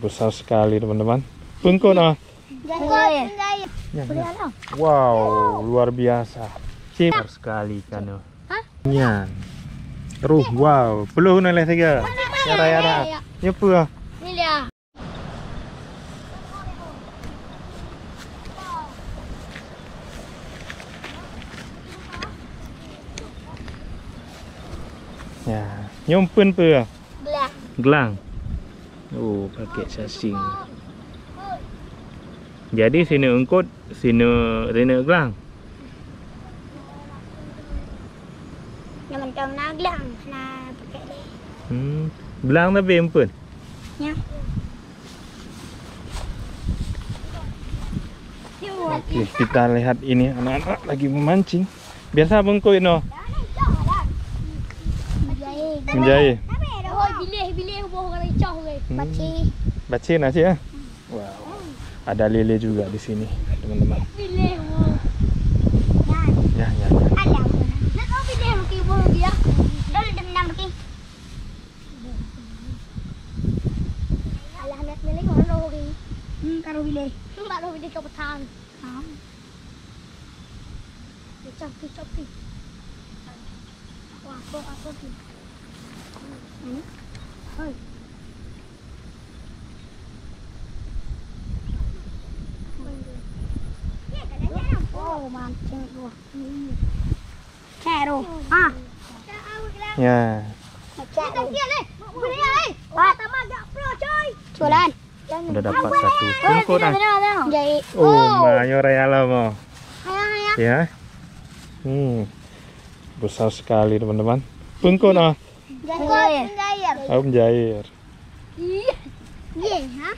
Besar sekali teman-teman. Pengkon ah. Ya. Wow, luar biasa. Besar sekali kan. Ya. Terus wow, peluh noleh saja. Yara-yara. Ya apa? Ni dia. Ya, nyumpun apa? Belah. Gelang. Oh, pakai sasing. Jadi sini ungkut, sini gelang. Yang macam nak gelang, nak pakai ni. Gelang tapi empun. Ya. Oke, kita lihat ini anak-anak lagi memancing. Biasa bengkoi no. Menjahit. Bilih buah orang icah ke. Baca nasi ya. Wow. Ada lele juga di sini, teman-teman. Bilih. Ya. Alah. Nak kau bilih lagi buah dia. Dah dendam lagi. Alah nak bilih kau lagi. Karo bilih. Baru bilih kau petang. Copi. Wah, apa ni? Hoi. Oh, mancing gua. Cero. Ah. Ya. Cero. Jualan. Udah dapat satu bengkok dah. Jahit. Oh, mayor ya lah mau. Hayang. Ya. Besar sekali teman-teman. Bengkok ah. Jahit. Aku menjair. Iya, ha?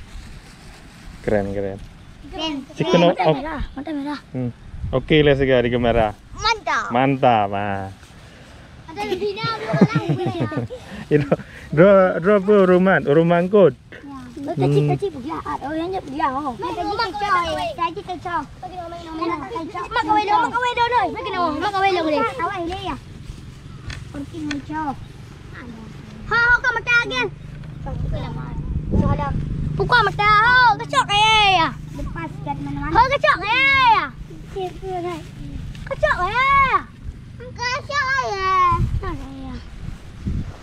Keren. Keren. Chicken Mata merah. Oke lah sekali kamera. Mantap. Ah. Ada lebih nak Itu dua rumah kod. Kecil belah. Orangnya belah. Kecil. Mak kawin dong. Mak kawin dong ni. Awak ini ya. Pergi macam. Ha, kau mata again. Pukul mata. Ha, kecok ya. Lepaskan mana-mana. Ha, kecok ya. Kecok ya.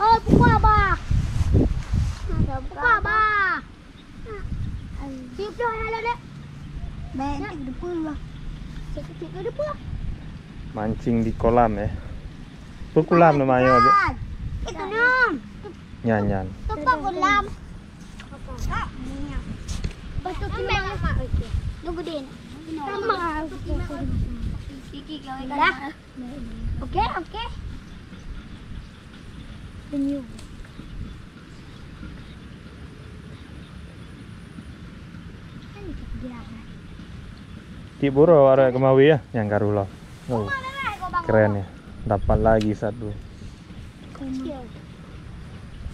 Oh, pukul abah. Pukul abah. Siap dah halau dah. Baik, depan lah. Sikit depan. Mancing di kolam ya. Kolam namanya. Itu nom. Nyanyan. Tempat kolam. Batu timang. Tunggu din. Sama. Sikit kau dah. Okey. Penyu. Kiburo ada kemawi ya, yang karulo. Oh, keren ya. Dapat lagi satu.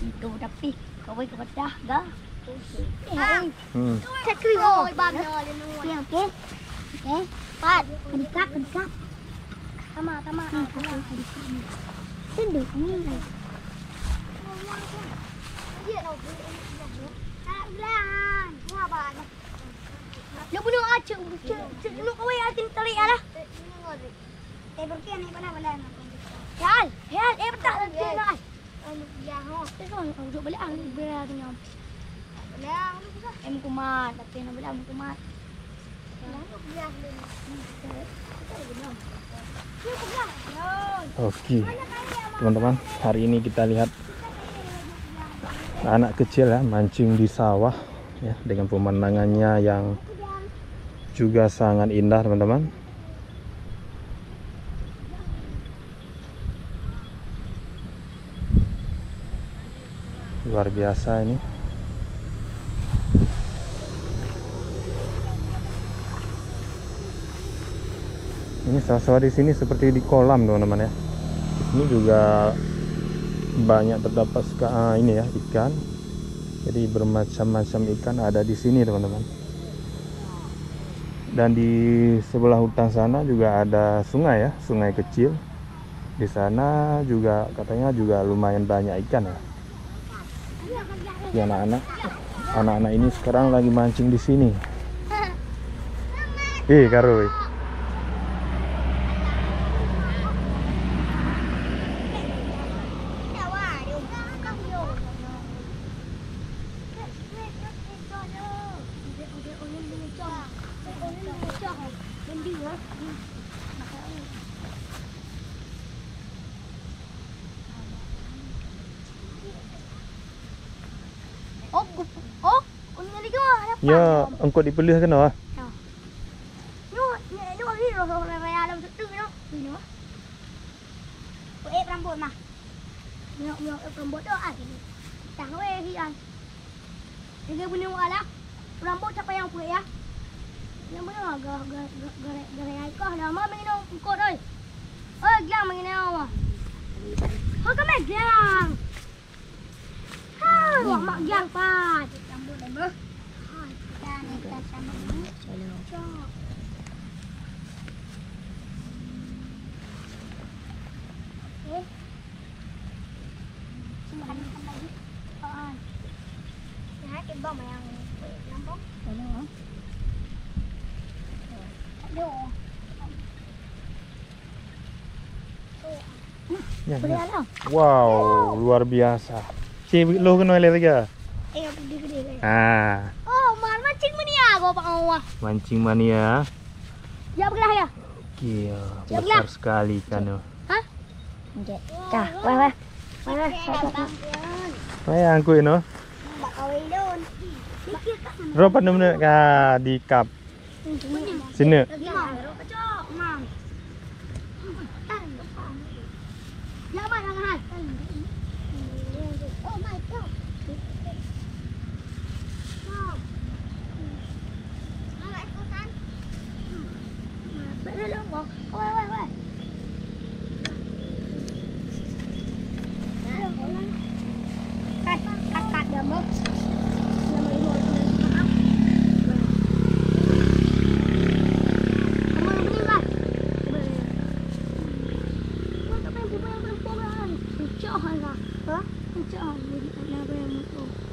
Itu tapi kau ke pedah dah. Hmm. Oh, bang okey. Pat, kencap. Tama. Tunduk ni. Dia dah belan. Wah, bang. Lu bunuh aja, lu kau yang atin tarik lah. Berkian ni mana? Hal, betah lagi nak. Ya, tu duduk belang berang. Belang kumat, tapi nak belang kumat. Oke, teman-teman, hari ini kita lihat anak kecil ya mancing di sawah ya dengan pemandangannya yang juga sangat indah teman-teman. Luar biasa ini. Ini sawah-sawah di sini seperti di kolam teman-teman ya. Di sini juga banyak terdapat ini ya ikan. Jadi bermacam-macam ikan ada di sini teman-teman. Dan di sebelah hutan sana juga ada sungai ya, sungai kecil. Di sana juga katanya juga lumayan banyak ikan ya. Di anak-anak ini sekarang lagi mancing di sini. Karo. Ya, engkau dipelih kan ah? Rambut mah. Rambut tu ah gini. Tang we hian. Dia punya wala. Rambut siapa yang punya ya? Yang mana gara kau dah mah menginau kau oi. Oi, giang menginau mah. Kau kan giang. Ha, wah mak giang pat. Rambut dah mah. Hai, kita ni kita sama ni. Cok. Cái bông này lắm bông. Ya, ya. Wow, luar biasa. Lo kenal lagi ya? Gede-gede. Ah, Oh, mancing mania gua Pak Awah. mancing mania. Ya belah ya. Gila, besar sekali kan. Hah? Dah, wah. Saya angkuin no. Ropa bener ka di kap. Sini.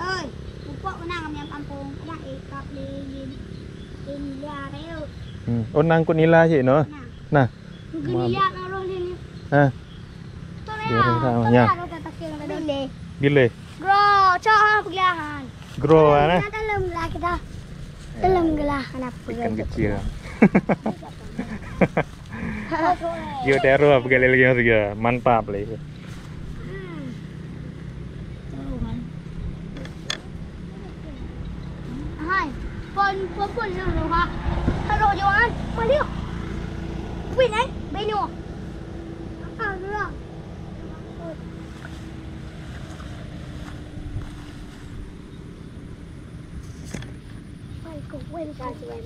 Ơi, bupak menang kami yang kampung. Ada ikap di liar reo. Oh, nangkut nila sih no. Nah. Gini lihat naruh sini. Hah. Biarin sama nya. Gile. Bro, cok pergilahan. Grow ana. Dalam lah kita. Dalam gelah kenapa? Ikan kecil. Yo teru begali lagi juga. Mantap lagi. Hai, pon lu ha. Taruh jangan. Maliu. Win benu. Gerak. Quên cả chị này.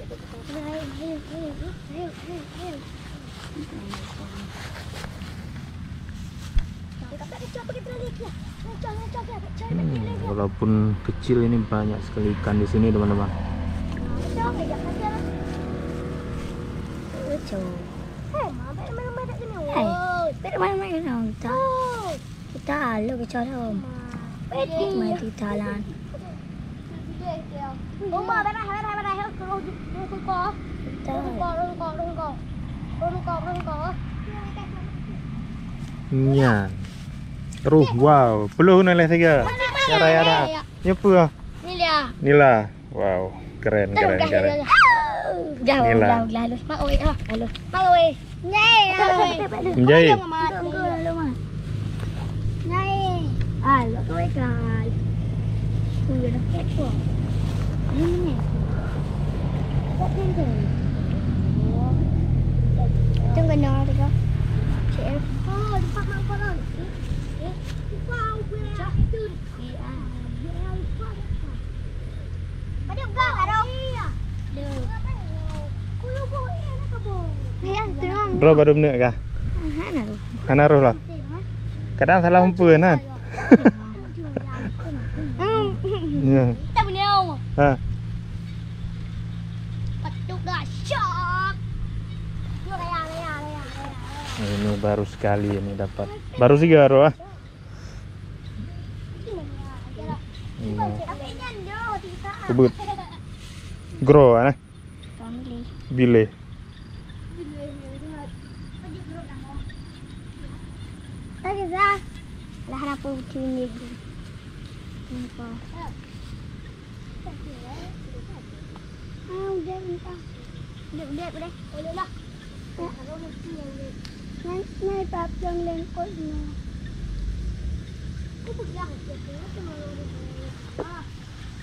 Walaupun kecil ini banyak sekali ikan di sini teman-teman. Kita lo ke colom. Mai di jalan. Rumah bên này hết không có. Nya. Terus wow, peluh nilai tiga. Yara. Nyepu. Nila. Wow, keren. Jauh. Mak oi ha. Mak oi. Nhai. Nhai. Nhai. Lo oi kai. Ui nó kết quá. Ini kok pintu tunggu nol tiga cek lupa apa lagi lupa udah itu ada enggak ada Bro baru bener kah? Hanaruh lah. Kadang salah umpun kan. Kita punya Hah. Petuk dah syok. Ini baru sekali ini dapat. Baru 3 roh ah. Kubut. Grow ah. Bile. Lah apa sini? Udah minta. Udah. Boleh lah. Nay pap yang lengkot ni. Aku pegang je tu cuma.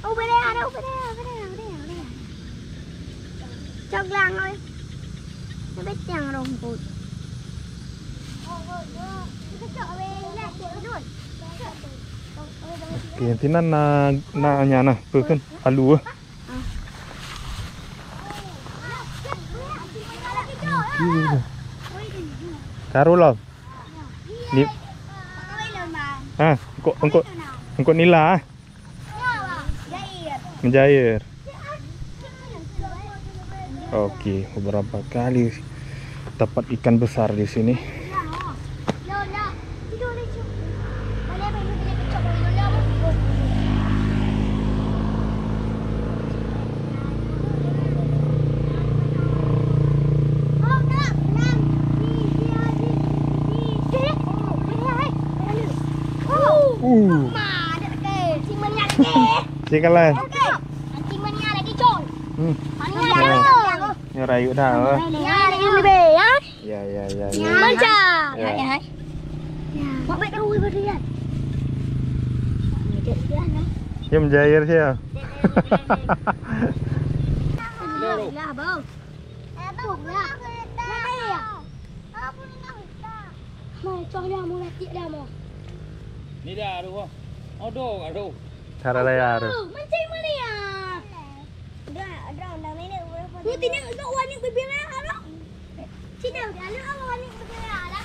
Oh, boleh ada. Cok lang ơi. Nó biết chàng rumput. Oke, nanti na kan halu. Taruh lah. Ni. Engkau nila. Menjair. Oke, beberapa kali dapat ikan besar di sini. Cik lah. Nyerayu dah. Ya. Manja. Ya. Mak baik kau berian. Dia menjair dia. Lah, bang. Mai cho dia mau latih dia mau. Ni dah aduh. Aduh. Cara layar. Mancing mana ya? Ni tidak nak wani berbela ada. Tidak ada apa wani berbela ada.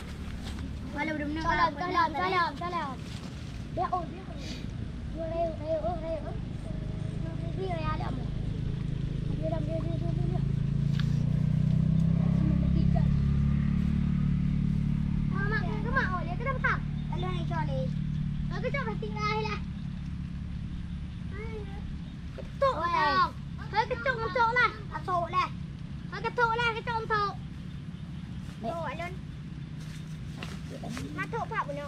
Walau belum nak. Salam. Ya oh dia. Ayo. Dia ada mo. Dia. Mak, oh dia kena tak? Kalau nak cari. Aku coba tinggal lah. Ketuk dong. Hơi ketuk untuk lah. Ketuk lah. Hơi ketuk lah ketuk untuk. Oh, alun. Matuk pak punya.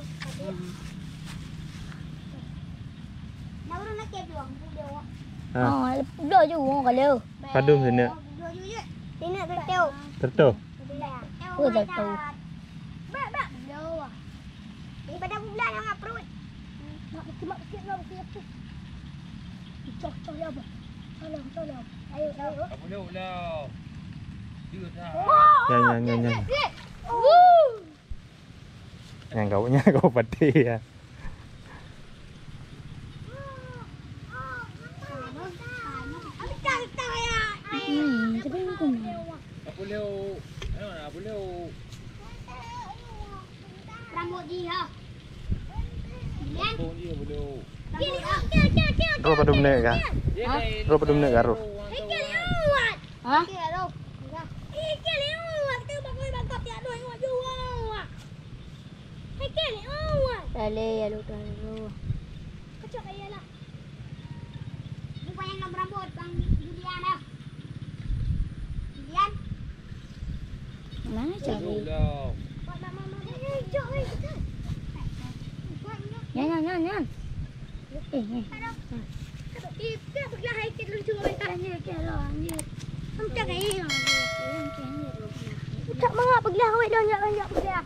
Baru nak kejuang video. Oh, dah juga kalau. Padum sini. Sini tertu. Tertu. Oh, tertu. Bak. Ini pada bulan yang perut. Mak sikit. Cok dia apa? Tolong. Ayo. Boleh lah. Dia dah. Nyan. Yang kau pati ya. Boleh. Rambut dia. Dia boleh. Ro padum nek ka? Ro padum nek ka ro. Hah? Dale, ya lu tahu. Kecok aja lah. Lupa yang nomor rambut Bang Julian dah. Julian. Mana cari? Nyan. Kita berlahai ke lucu mereka ni ke lah ni. Macam ni. Tak mengapa berlahai dah banyak dia.